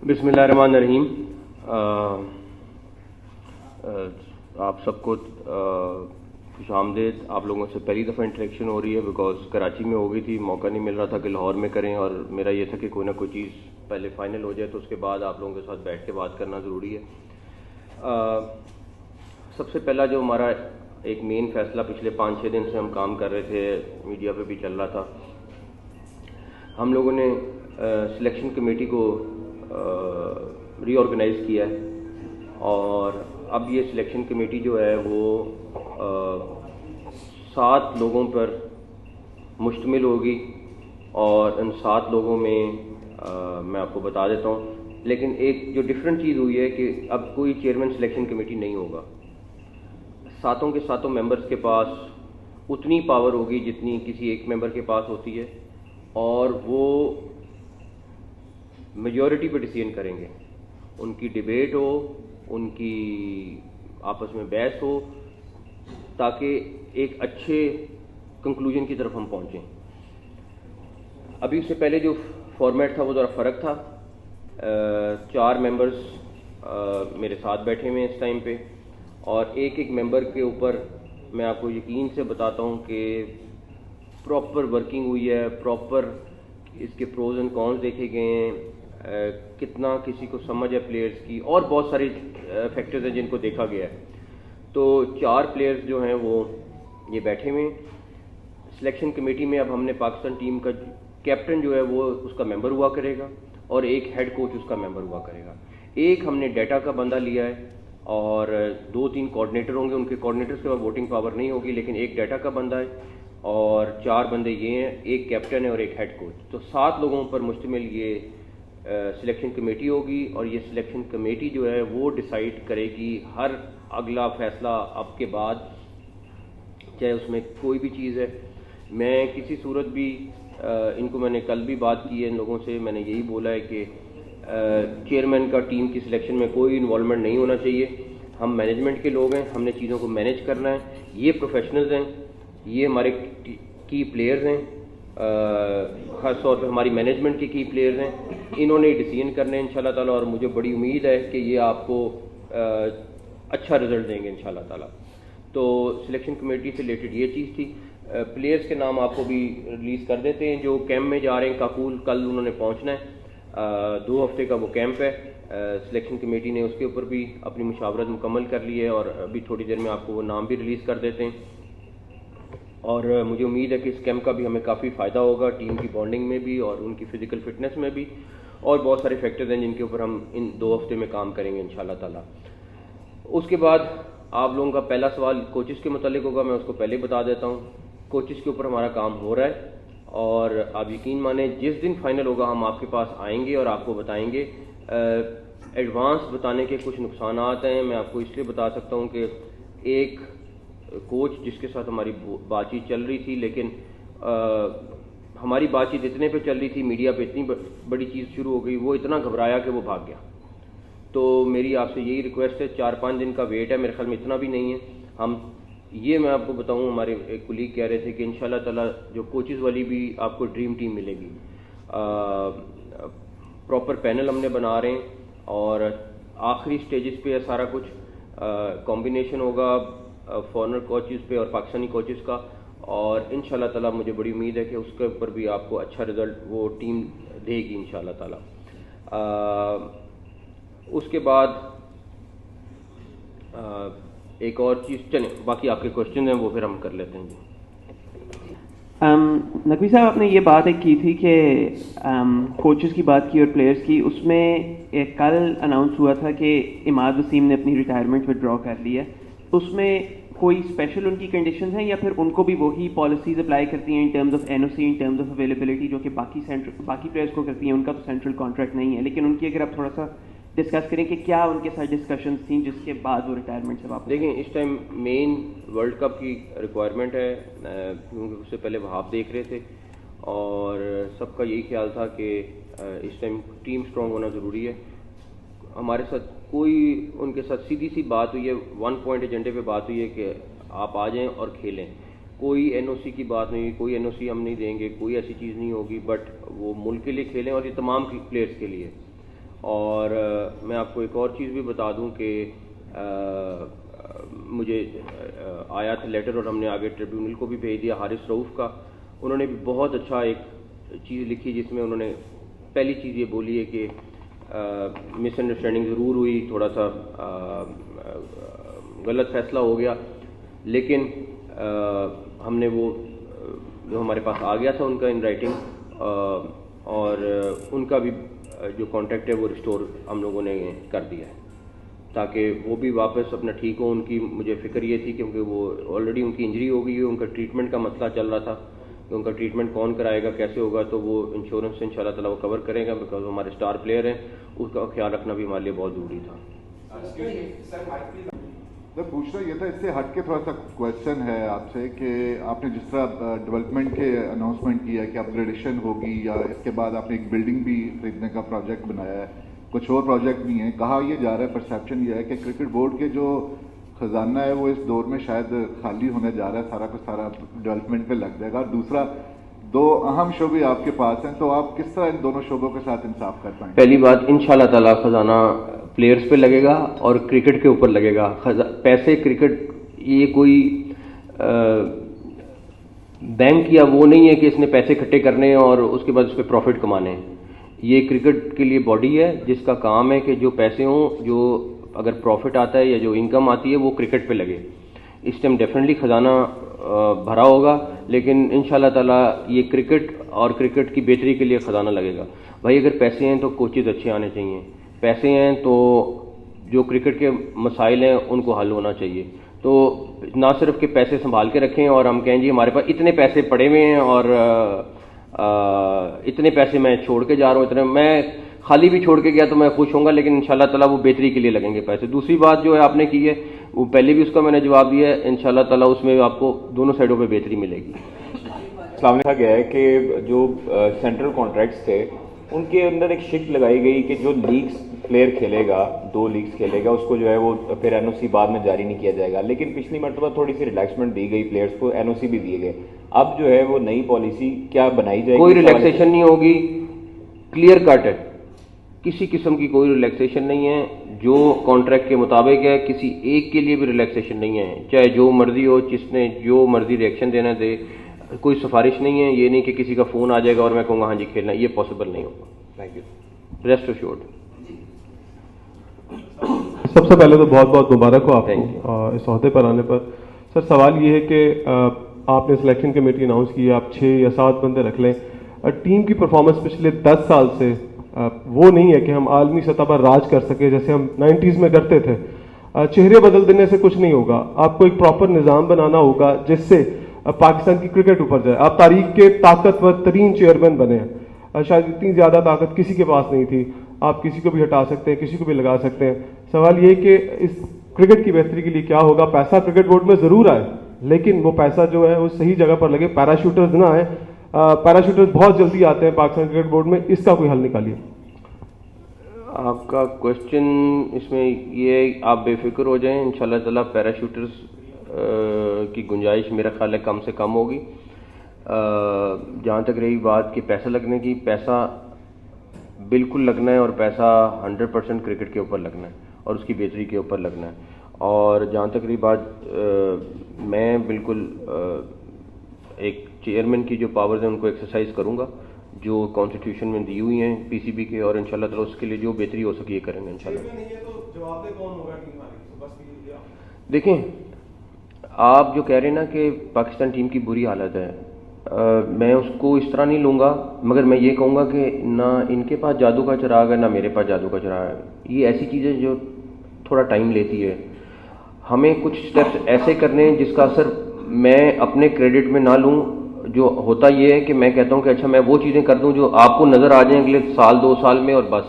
بسم اللہ الرحمن الرحیم. آپ سب کو خوش آمدید. آپ لوگوں سے پہلی دفعہ انٹریکشن ہو رہی ہے بیکاز کراچی میں ہو گئی تھی, موقع نہیں مل رہا تھا کہ لاہور میں کریں, اور میرا یہ تھا کہ کوئی نہ کوئی چیز پہلے فائنل ہو جائے تو اس کے بعد آپ لوگوں کے ساتھ بیٹھ کے بات کرنا ضروری ہے. سب سے پہلا جو ہمارا ایک مین فیصلہ پچھلے 5-6 دن سے ہم کام کر رہے تھے, میڈیا پہ بھی چل رہا تھا, ہم لوگوں نے سلیکشن کمیٹی کو ری آرگنائز کیا ہے, اور اب یہ سلیکشن کمیٹی جو ہے وہ 7 لوگوں پر مشتمل ہوگی, اور ان 7 لوگوں میں میں آپ کو بتا دیتا ہوں. لیکن ایک جو ڈفرینٹ چیز ہوئی ہے کہ اب کوئی چیئرمین سلیکشن کمیٹی نہیں ہوگا. 7 کے 7 ممبرز کے پاس اتنی پاور ہوگی جتنی کسی ایک ممبر کے پاس ہوتی ہے, اور وہ میجورٹی پہ ڈیسیژن کریں گے. ان کی ڈیبیٹ ہو, ان کی آپس میں بحث ہو, تاکہ ایک اچھے کنکلوژن کی طرف ہم پہنچیں. ابھی اس سے پہلے جو فارمیٹ تھا وہ ذرا فرق تھا. 4 ممبرز میرے ساتھ بیٹھے ہوئے ہیں اس ٹائم پہ, اور ایک ممبر کے اوپر میں آپ کو یقین سے بتاتا ہوں کہ پراپر ورکنگ ہوئی ہے, پراپر اس کے پروز اینڈ کونز دیکھے گئے ہیں, کتنا کسی کو سمجھ ہے پلیئرز کی, اور بہت سارے فیکٹرز ہیں جن کو دیکھا گیا ہے. تو 4 پلیئرز جو ہیں وہ یہ بیٹھے ہوئے ہیں سلیکشن کمیٹی میں. اب ہم نے پاکستان ٹیم کا کیپٹن جو ہے وہ اس کا ممبر ہوا کرے گا, اور ایک ہیڈ کوچ اس کا ممبر ہوا کرے گا. ایک ہم نے ڈیٹا کا بندہ لیا ہے, اور 2-3 کوآرڈینیٹر ہوں گے. ان کے کوآرڈینیٹرز کے بعد ووٹنگ پاور نہیں ہوگی, لیکن ایک ڈیٹا کا بندہ ہے, اور 4 بندے یہ ہیں, ایک کیپٹن ہے اور ایک ہیڈ کوچ. تو 7 لوگوں پر مشتمل یہ سلیکشن کمیٹی ہوگی, اور یہ سلیکشن کمیٹی جو ہے وہ ڈیسائیڈ کرے گی ہر اگلا فیصلہ اب کے بعد, چاہے اس میں کوئی بھی چیز ہے. میں کسی صورت بھی ان کو, میں نے کل بھی بات کی ہے ان لوگوں سے, میں نے یہی بولا ہے کہ چیئرمین کا ٹیم کی سلیکشن میں کوئی انوالومنٹ نہیں ہونا چاہیے. ہم مینجمنٹ کے لوگ ہیں, ہم نے چیزوں کو مینیج کرنا ہے. یہ پروفیشنلز ہیں, یہ ہمارے کی پلیئرز ہیں, خاص طور پہ ہماری مینجمنٹ کے کی پلیئرز ہیں. انہوں نے ڈیسیژن کرنے ہیں انشاءاللہ تعالیٰ, اور مجھے بڑی امید ہے کہ یہ آپ کو اچھا رزلٹ دیں گے انشاءاللہ تعالیٰ. تو سلیکشن کمیٹی سے ریلیٹڈ یہ چیز تھی. پلیئرز کے نام آپ کو بھی ریلیز کر دیتے ہیں جو کیمپ میں جا رہے ہیں. کاکول کل انہوں نے پہنچنا ہے, 2 ہفتے کا وہ کیمپ ہے. سلیکشن کمیٹی نے اس کے اوپر بھی اپنی مشاورت مکمل کر لی ہے, اور ابھی تھوڑی دیر میں آپ کو وہ نام بھی ریلیز کر دیتے ہیں. اور مجھے امید ہے کہ اس کیمپ کا بھی ہمیں کافی فائدہ ہوگا, ٹیم کی بانڈنگ میں بھی اور ان کی فزیکل فٹنس میں بھی, اور بہت سارے فیکٹرز ہیں جن کے اوپر ہم ان 2 ہفتے میں کام کریں گے انشاءاللہ تعالیٰ. اس کے بعد آپ لوگوں کا پہلا سوال کوچز کے متعلق ہوگا. میں اس کو پہلے بتا دیتا ہوں, کوچز کے اوپر ہمارا کام ہو رہا ہے, اور آپ یقین مانیں جس دن فائنل ہوگا ہم آپ کے پاس آئیں گے اور آپ کو بتائیں گے. ایڈوانس بتانے کے کچھ نقصانات ہیں. میں آپ کو اس لیے بتا سکتا ہوں کہ ایک کوچ جس کے ساتھ ہماری بات چیت چل رہی تھی, لیکن ہماری بات چیت اتنے پہ چل رہی تھی, میڈیا پہ اتنی بڑی چیز شروع ہو گئی, وہ اتنا گھبرایا کہ وہ بھاگ گیا. تو میری آپ سے یہی ریکویسٹ ہے, 4-5 دن کا ویٹ ہے, میرے خیال میں اتنا بھی نہیں ہے. ہم یہ میں آپ کو بتاؤں, ہمارے ایک کولیگ کہہ رہے تھے کہ انشاءاللہ تعالیٰ جو کوچز والی بھی آپ کو ڈریم ٹیم ملے گی. پراپر پینل ہم نے بنا رہے ہیں, اور آخری سٹیجز پہ ہے سارا کچھ. کمبینیشن ہوگا فارنر کوچز پہ اور پاکستانی کوچز کا, اور انشاءاللہ تعالیٰ مجھے بڑی امید ہے کہ اس کے اوپر بھی آپ کو اچھا رزلٹ وہ ٹیم دے گی انشاءاللہ تعالیٰ. اس کے بعد ایک اور چیز, چلیں باقی آپ کے کوشچن ہیں وہ پھر ہم کر لیتے ہیں. نقوی صاحب, آپ نے یہ بات ایک کی تھی کہ کوچز کی بات کی اور پلیئرز کی, اس میں ایک کل اناؤنس ہوا تھا کہ اماد وسیم نے اپنی ریٹائرمنٹ ودرا کر لی ہے. اس میں کوئی اسپیشل ان کی کنڈیشنز ہیں, یا پھر ان کو بھی وہی پالیسیز اپلائی کرتی ہیں in terms of N O C, in terms of availability, جو کہ باقی پلیئرز کو کرتی ہیں؟ ان کا تو سینٹرل کانٹریکٹ نہیں ہے, لیکن ان کی اگر آپ تھوڑا سا ڈسکس کریں کہ کیا ان کے ساتھ ڈسکشنز تھیں جس کے بعد وہ ریٹائرمنٹ سے واپس. دیکھیں, اس ٹائم مین ورلڈ کپ کی ریکوائرمنٹ ہے, کیونکہ اس سے پہلے وہاب دیکھ رہے تھے, اور سب کا یہی خیال تھا کہ اس ٹائم ٹیم اسٹرانگ ہونا ضروری ہے. ہمارے ساتھ کوئی ان کے ساتھ سیدھی سی بات ہوئی ہے, 1 پوائنٹ ایجنڈے پہ بات ہوئی ہے کہ آپ آ جائیں اور کھیلیں. کوئی این او سی کی بات نہیں ہوئی, کوئی این او سی ہم نہیں دیں گے, کوئی ایسی چیز نہیں ہوگی, بٹ وہ ملک کے لیے کھیلیں, اور یہ تمام پلیئرز کے لیے. اور میں آپ کو ایک اور چیز بھی بتا دوں کہ مجھے آیا تھا لیٹر اور ہم نے آگے ٹریبیونل کو بھی بھیج دیا حارث رؤوف کا. انہوں نے بھی بہت اچھا ایک چیز لکھی جس میں انہوں نے پہلی چیز یہ بولی ہے کہ مس انڈرسٹینڈنگ ضرور ہوئی, تھوڑا سا غلط فیصلہ ہو گیا, لیکن ہم نے وہ جو ہمارے پاس آ گیا تھا ان کا ان رائٹنگ, اور ان کا بھی جو کانٹیکٹ ہے وہ ریسٹور ہم لوگوں نے کر دیا ہے تاکہ وہ بھی واپس اپنا ٹھیک ہو. ان کی مجھے فکر یہ تھی کیونکہ وہ آلریڈی ان کی انجری ہو گئی ہے, ان کا ٹریٹمنٹ کا مسئلہ چل رہا تھا کہ ان کا ٹریٹمنٹ کون کرائے گا, کیسے ہوگا, تو وہ انشورنس سے انشاءاللہ تعالیٰ وہ کور کرے گا بیکاز ہمارے اسٹار پلیئر ہیں, اس کا خیال رکھنا بھی ہمارے لیے بہت ضروری تھا. پوچھنا یہ تھا, اس سے ہٹ کے تھوڑا سا کویشچن ہے آپ سے کہ آپ نے جس طرح ڈیولپمنٹ کے اناؤنسمنٹ کیا کہ اپ گریڈیشن ہوگی یا اس کے بعد آپ نے ایک بلڈنگ بھی خریدنے کا پروجیکٹ بنایا ہے, کچھ اور پروجیکٹ بھی ہیں, کہا یہ جا رہا ہے, پرسیپشن یہ ہے کہ کرکٹ بورڈ کے جو خزانہ ہے وہ اس دور میں شاید خالی ہونے جا رہا ہے, سارا کچھ سارا ڈیولپمنٹ پہ لگ جائے گا. اور دوسرا, دو اہم شعبے آپ کے پاس ہیں, تو آپ کس طرح ان دونوں شعبوں کے ساتھ انصاف کر پائیں؟ پہلی بات, انشاءاللہ تعالیٰ خزانہ پلیئرز پہ لگے گا اور کرکٹ کے اوپر لگے گا. پیسے کرکٹ یہ کوئی بینک یا وہ نہیں ہے کہ اس نے پیسے اکٹھے کرنے ہیں اور اس کے بعد اس پہ پروفٹ کمانے ہیں. یہ کرکٹ کے لیے باڈی ہے جس کا کام ہے کہ جو پیسے ہوں, جو اگر پروفٹ آتا ہے یا جو انکم آتی ہے وہ کرکٹ پہ لگے. اس ٹائم ڈیفینیٹلی خزانہ بھرا ہوگا, لیکن انشاءاللہ تعالیٰ یہ کرکٹ اور کرکٹ کی بہتری کے لیے خزانہ لگے گا. بھائی اگر پیسے ہیں تو کوچز اچھے آنے چاہیے, پیسے ہیں تو جو کرکٹ کے مسائل ہیں ان کو حل ہونا چاہیے. تو نہ صرف کہ پیسے سنبھال کے رکھیں اور ہم کہیں جی ہمارے پاس اتنے پیسے پڑے ہوئے ہیں اور اتنے پیسے میں چھوڑ کے جا رہا ہوں, اتنے میں خالی بھی چھوڑ کے گیا تو میں خوش ہوں گا, لیکن انشاءاللہ تعالیٰ وہ بہتری کے لیے لگیں گے پیسے. دوسری بات جو ہے آپ نے کی ہے وہ پہلے بھی اس کا میں نے جواب دیا ہے, انشاءاللہ تعالیٰ اس میں آپ کو دونوں سائڈوں پہ بہتری ملے گی. اسلام نے کہا گیا ہے کہ جو سینٹرل کانٹریکٹس تھے ان کے اندر ایک شک لگائی گئی کہ جو لیگز پلیئر کھیلے گا, 2 لیگز کھیلے گا, اس کو جو ہے وہ پھر این او سی بعد میں جاری نہیں کیا جائے گا. لیکن پچھلی مرتبہ تھوڑی سی ریلیکسمنٹ دی گئی پلیئرس کو, این او سی بھی دیے گئے. اب جو ہے وہ نئی پالیسی کیا بنائی جائے گی؟ کوئی ریلیکسیشن نہیں ہوگی, کلیئر کٹ ہے, کسی قسم کی کوئی ریلیکسیشن نہیں ہے. جو کانٹریکٹ کے مطابق ہے, کسی ایک کے لیے بھی ریلیکسیشن نہیں ہے, چاہے جو مرضی ہو, جس نے جو مرضی ریئیکشن دینا دے, کوئی سفارش نہیں ہے. یہ نہیں کہ کسی کا فون آ جائے گا اور میں کہوں گا ہاں جی کھیلنا, یہ پاسبل نہیں ہوگا. Thank you. Rest assured. سب سے پہلے تو بہت بہت مبارک ہو آپ کو اس عہدے پر آنے پر. سر سوال یہ ہے کہ آپ نے سلیکشن کمیٹی اناؤنس کی, آپ 6 یا 7 بندے رکھ لیں. ٹیم کی پرفارمنس پچھلے 10 سال سے وہ نہیں ہے کہ ہم عالمی سطح پر راج کر سکے جیسے ہم 90s میں کرتے تھے. چہرے بدل دینے سے کچھ نہیں ہوگا, آپ کو ایک پراپر نظام بنانا ہوگا جس سے پاکستان کی کرکٹ اوپر جائے. آپ تاریخ کے طاقتور ترین چیئرمین بنے ہیں, شاید اتنی زیادہ طاقت کسی کے پاس نہیں تھی. آپ کسی کو بھی ہٹا سکتے ہیں, کسی کو بھی لگا سکتے ہیں. سوال یہ کہ اس کرکٹ کی بہتری کے لیے کیا ہوگا؟ پیسہ کرکٹ بورڈ میں ضرور آئے, لیکن وہ پیسہ جو ہے وہ صحیح جگہ پر لگے. پیراشوٹرز نہ آئے, پیراشوٹرز بہت جلدی آتے ہیں پاکستان کرکٹ بورڈ میں, اس کا کوئی حل نکالیے. آپ کا کوشچن اس میں یہ, آپ بے فکر ہو جائیں, انشاءاللہ تعالیٰ پیراشوٹرز کی گنجائش میرا خیال ہے کم سے کم ہوگی. جہاں تک رہی بات کہ پیسہ لگنے کی, پیسہ بالکل لگنا ہے اور پیسہ 100% کرکٹ کے اوپر لگنا ہے اور اس کی بہتری کے اوپر لگنا ہے. اور جہاں تک رہی بات, میں بالکل ایک چیئرمین کی جو پاورز ہیں ان کو ایکسرسائز کروں گا جو کانسٹیٹیوشن میں دی ہوئی ہیں پی سی بی کے, اور انشاءاللہ تعالیٰ اس کے لیے جو بہتری ہو سکے یہ کریں گے انشاءاللہ. دیکھیں آپ جو کہہ رہے ہیں نا کہ پاکستان ٹیم کی بری حالت ہے, میں اس کو اس طرح نہیں لوں گا, مگر میں یہ کہوں گا کہ نہ ان کے پاس جادو کا چراغ ہے نہ میرے پاس جادو کا چراغ ہے. یہ ایسی چیزیں جو تھوڑا ٹائم لیتی ہے. ہمیں کچھ سٹیپس ایسے کرنے ہیں جس کا اثر میں اپنے کریڈٹ میں نہ لوں. جو ہوتا یہ ہے کہ میں کہتا ہوں کہ اچھا میں وہ چیزیں کر دوں جو آپ کو نظر آ جائیں اگلے 1-2 سال میں, اور بس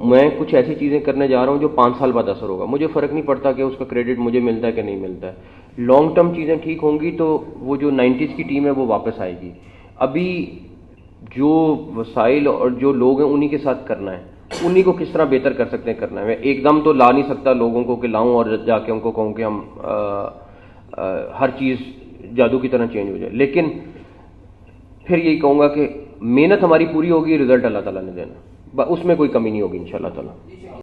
میں کچھ ایسی چیزیں کرنے جا رہا ہوں جو 5 سال بعد اثر ہوگا. مجھے فرق نہیں پڑتا کہ اس کا کریڈٹ مجھے ملتا ہے کہ نہیں ملتا ہے. لانگ ٹرم چیزیں ٹھیک ہوں گی تو وہ جو 90s کی ٹیم ہے وہ واپس آئے گی. ابھی جو وسائل اور جو لوگ ہیں انہی کے ساتھ کرنا ہے, انہی کو کس طرح بہتر کر سکتے ہیں کرنا ہے. میں ایک دم تو لا نہیں سکتا لوگوں کو کہ لاؤں اور جا کے ان کو کہوں کہ ہم ہر چیز جادو کی طرح چینج ہو جائے, لیکن پھر یہی کہوں گا کہ محنت ہماری پوری ہوگی, رزلٹ اللہ تعالیٰ نے دینا. اس میں کوئی کمی نہیں ہوگی انشاءاللہ تعالی.